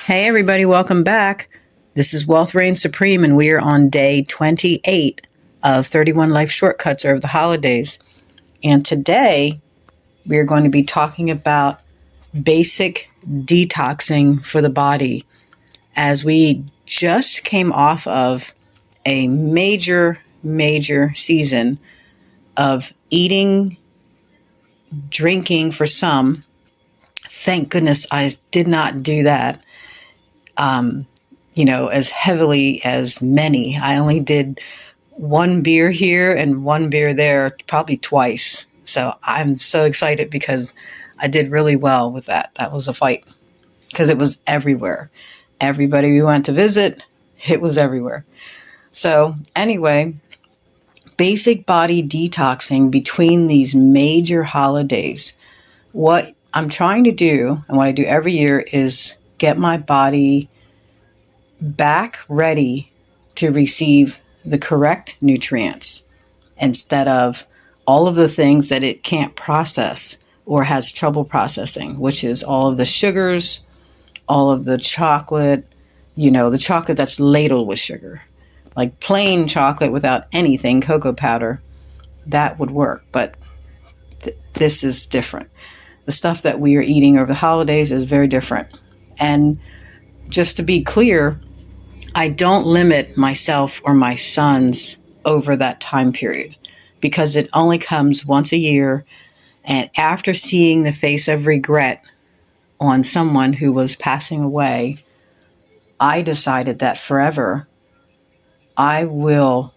Hey everybody, welcome back. This is Wealth Reigns Supreme and we are on day 28 of 31 Life Shortcuts over the holidays. And today we are going to be talking about basic detoxing for the body as we just came off of a major season of eating, drinking for some. Thank goodness I did not do that. As heavily as many. I only did one beer here and one beer there, probably twice. So I'm so excited because I did really well with that. That was a fight because it was everywhere. Everybody we went to visit, it was everywhere. So anyway, basic body detoxing between these major holidays. What I'm trying to do, and what I do every year, is get my body back ready to receive the correct nutrients instead of all of the things that it can't process or has trouble processing, which is all of the sugars, all of the chocolate, the chocolate that's ladled with sugar, like plain chocolate without anything, cocoa powder, that would work. But this is different. The stuff that we are eating over the holidays is very different. And just to be clear, I don't limit myself or my sons over that time period because it only comes once a year. And after seeing the face of regret on someone who was passing away, I decided that forever I will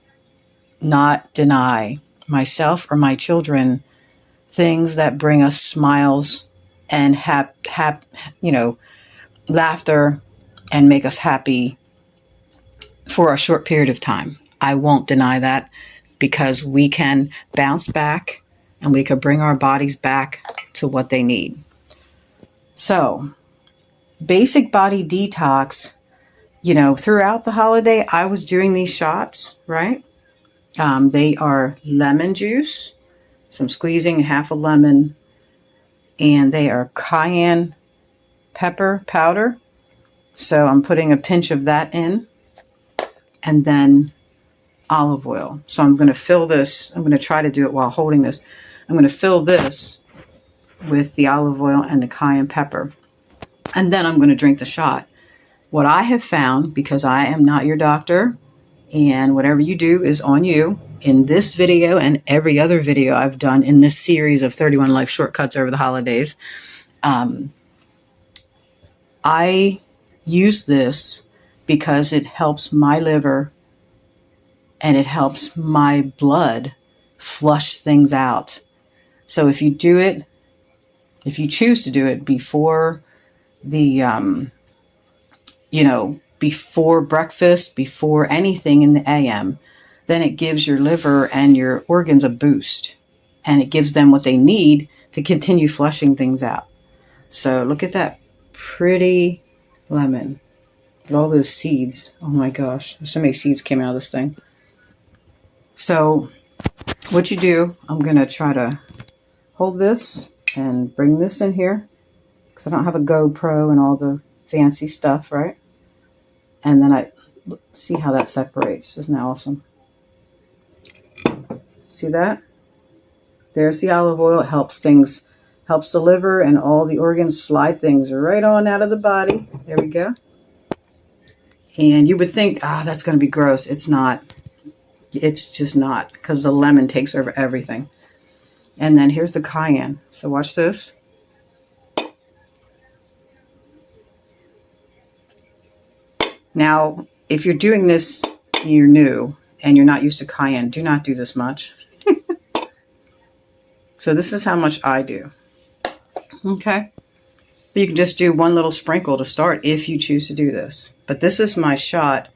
not deny myself or my children things that bring us smiles and laughter and make us happy for a short period of time. I won't deny that because we can bounce back and we can bring our bodies back to what they need. So, basic body detox, throughout the holiday, I was doing these shots, right? They are lemon juice, some squeezing half a lemon, and they are cayenne pepper powder. So I'm putting a pinch of that in, and then olive oil. So I'm going to fill this. I'm going to try to do it while holding this. I'm going to fill this with the olive oil and the cayenne pepper. And then I'm going to drink the shot. What I have found, because I am not your doctor, and whatever you do is on you, in this video and every other video I've done in this series of 31 Life Shortcuts over the holidays, I use this because it helps my liver and it helps my blood flush things out. So if you do it, if you choose to do it before the, before breakfast, before anything in the AM, then it gives your liver and your organs a boost and it gives them what they need to continue flushing things out. So look at that pretty lemon. Look at all those seeds. Oh my gosh, so many seeds came out of this thing. So what you do, I'm going to try to hold this and bring this in here because I don't have a GoPro and all the fancy stuff, right? And then I see how that separates. Isn't that awesome? See that? There's the olive oil. It helps the liver and all the organs slide things right on out of the body. There we go. And you would think, that's going to be gross. It's not. It's just not, because the lemon takes over everything. And then here's the cayenne. So watch this. Now, if you're doing this, you're new, and you're not used to cayenne, do not do this much. So this is how much I do. Okay? But you can just do one little sprinkle to start if you choose to do this. But this is my shot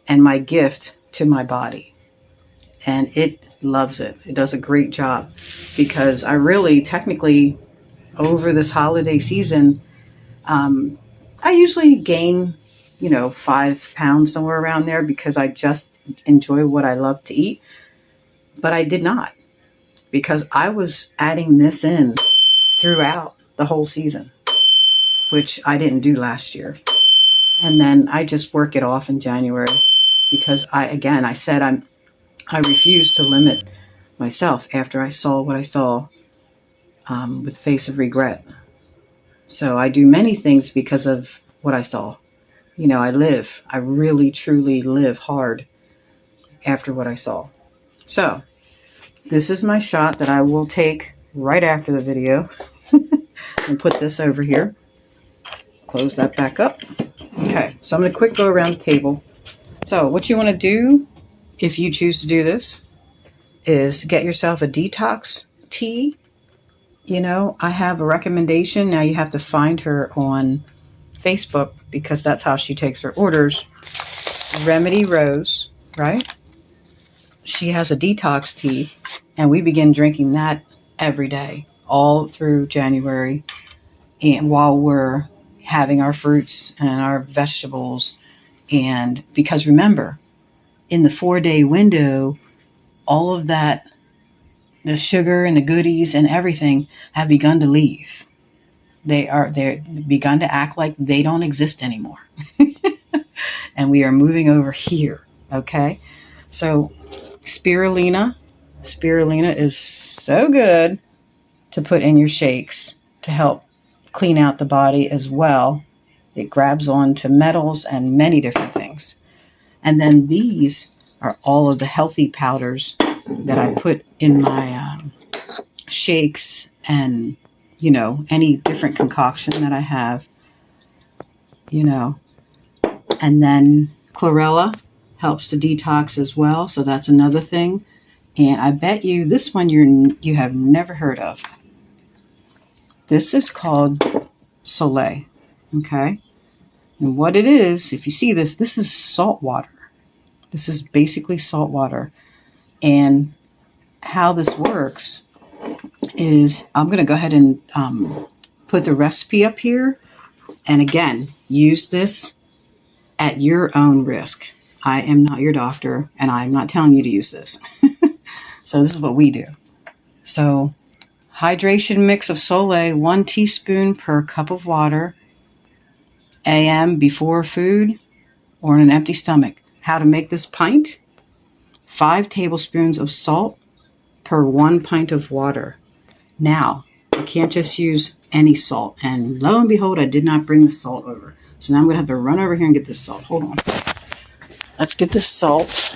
and my gift to my body. And it loves it. It does a great job because I really, technically, over this holiday season, I usually gain, 5 pounds, somewhere around there, because I just enjoy what I love to eat. But I did not, because I was adding this in throughout the whole season, which I didn't do last year. And then I just work it off in January because I said I refuse to limit myself after I saw what I saw with face of regret. So I do many things because of what I saw. You know, I really truly live hard after what I saw. So this is my shot that I will take right after the video and put this over here. Close that back up. Okay, so I'm going to quick go around the table. So what you want to do, if you choose to do this, is get yourself a detox tea. You know, I have a recommendation. Now you have to find her on Facebook because that's how she takes her orders. Remedy Rose, right? She has a detox tea, and we begin drinking that every day, all through January, and while we're having our fruits and our vegetables. And because remember, in the 4-day window, all of that, the sugar and the goodies and everything have begun to leave. They're begun to act like they don't exist anymore. And we are moving over here. Okay. So spirulina is so good to put in your shakes to help clean out the body as well. It grabs onto metals and many different things. And then these are all of the healthy powders that I put in my shakes and, you know, any different concoction that I have, you know. And then chlorella helps to detox as well. So that's another thing. And I bet you this one you have never heard of. This is called Soleil. Okay. And what it is, if you see this is salt water. This is basically salt water. And how this works is I'm going to go ahead and put the recipe up here. And again, use this at your own risk. I am not your doctor, and I'm not telling you to use this. So this is what we do. So hydration mix of Soleil, 1 teaspoon per cup of water, AM before food or on an empty stomach. How to make this pint? 5 tablespoons of salt per 1 pint of water. Now, you can't just use any salt. And lo and behold, I did not bring the salt over. So now I'm going to have to run over here and get this salt. Hold on. Let's get this salt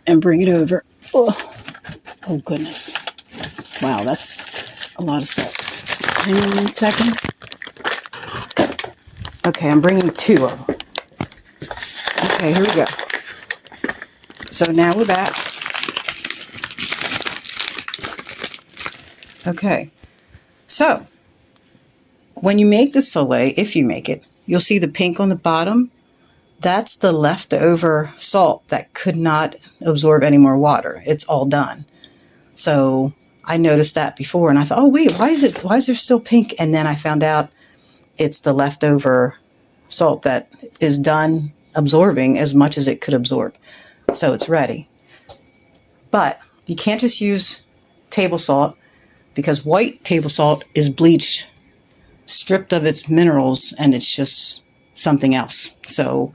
and bring it over. Oh goodness. Wow, that's a lot of salt. Hang on 1 second. Okay, I'm bringing 2 of them. Okay, here we go. So now we're back. Okay, so when you make the Soleil, if you make it, you'll see the pink on the bottom. That's the leftover salt that could not absorb any more water. It's all done. So I noticed that before, and I thought, oh wait, why is there still pink? And then I found out it's the leftover salt that is done absorbing as much as it could absorb. So it's ready. But you can't just use table salt, because white table salt is bleached, stripped of its minerals, and it's just something else. So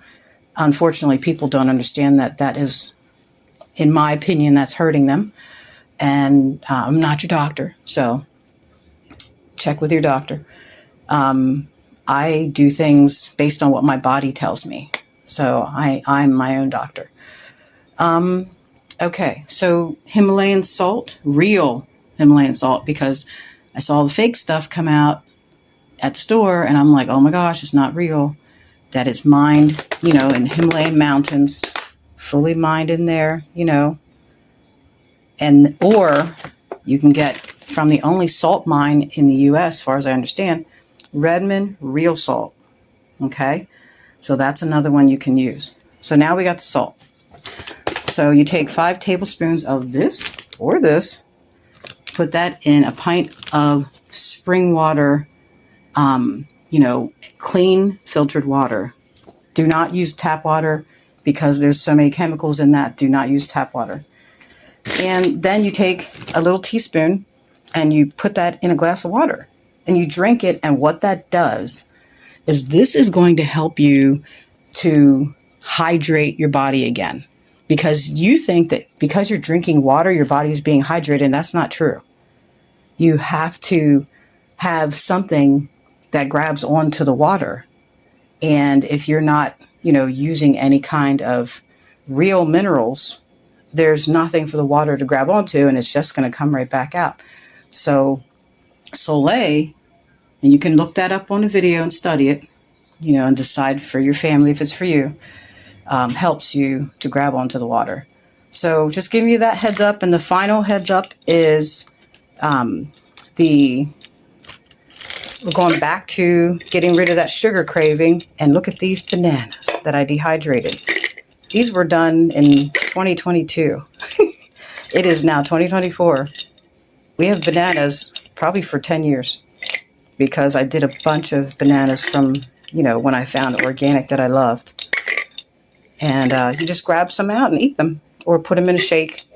unfortunately, people don't understand that is, in my opinion, that's hurting them. And I'm not your doctor, so check with your doctor. I do things based on what my body tells me. So I'm my own doctor. Okay, so Himalayan salt, real Himalayan salt, because I saw the fake stuff come out at the store, and I'm like, oh my gosh, it's not real. That is mined, you know, in Himalayan mountains, fully mined in there, you know. And or you can get from the only salt mine in the U.S., as far as I understand, Redmond Real Salt. Okay, so that's another one you can use. So now we got the salt. So you take 5 tablespoons of this or this, put that in a pint of spring water, you know, clean filtered water. Do not use tap water because there's so many chemicals in that. Do not use tap water. And then you take a little teaspoon and you put that in a glass of water and you drink it. And what that does is this is going to help you to hydrate your body again. Because you think that because you're drinking water, your body's being hydrated, and that's not true. You have to have something that grabs onto the water. And if you're not, using any kind of real minerals, there's nothing for the water to grab onto, and it's just going to come right back out. So Soleil, and you can look that up on a video and study it, and decide for your family if it's for you, helps you to grab onto the water. So just giving you that heads up. And the final heads up is we're going back to getting rid of that sugar craving. And look at these bananas that I dehydrated. These were done in 2022. It is now 2024. We have bananas probably for 10 years because I did a bunch of bananas from, when I found organic that I loved. And you just grab some out and eat them or put them in a shake,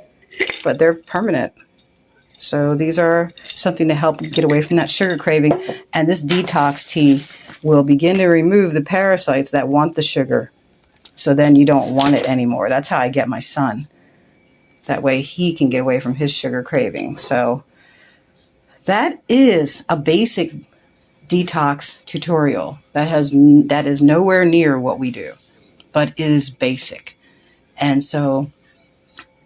but they're permanent. So these are something to help get away from that sugar craving. And this detox tea will begin to remove the parasites that want the sugar. So then you don't want it anymore. That's how I get my son. That way he can get away from his sugar craving. So that is a basic detox tutorial that is nowhere near what we do, but is basic. And so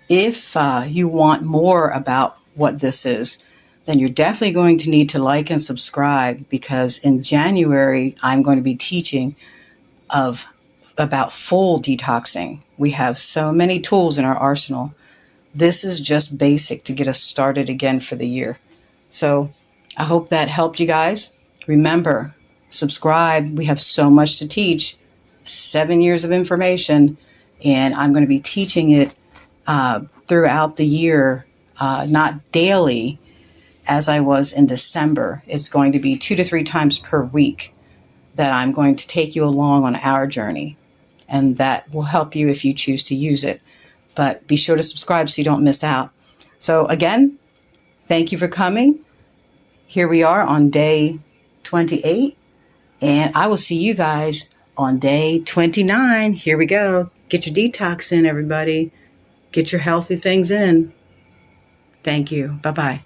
if you want more about what this is, then you're definitely going to need to like and subscribe, because in January, I'm going to be teaching about full detoxing. We have so many tools in our arsenal. This is just basic to get us started again for the year. So I hope that helped you guys. Remember, subscribe. We have so much to teach. 7 years of information, and I'm going to be teaching it throughout the year, not daily as I was in December. It's going to be 2 to 3 times per week that I'm going to take you along on our journey, and that will help you if you choose to use it. But be sure to subscribe so you don't miss out. So again, thank you for coming. Here we are on day 28, and I will see you guys on day 29. Here we go. Get your detox in, everybody. Get your healthy things in. Thank you. Bye-bye.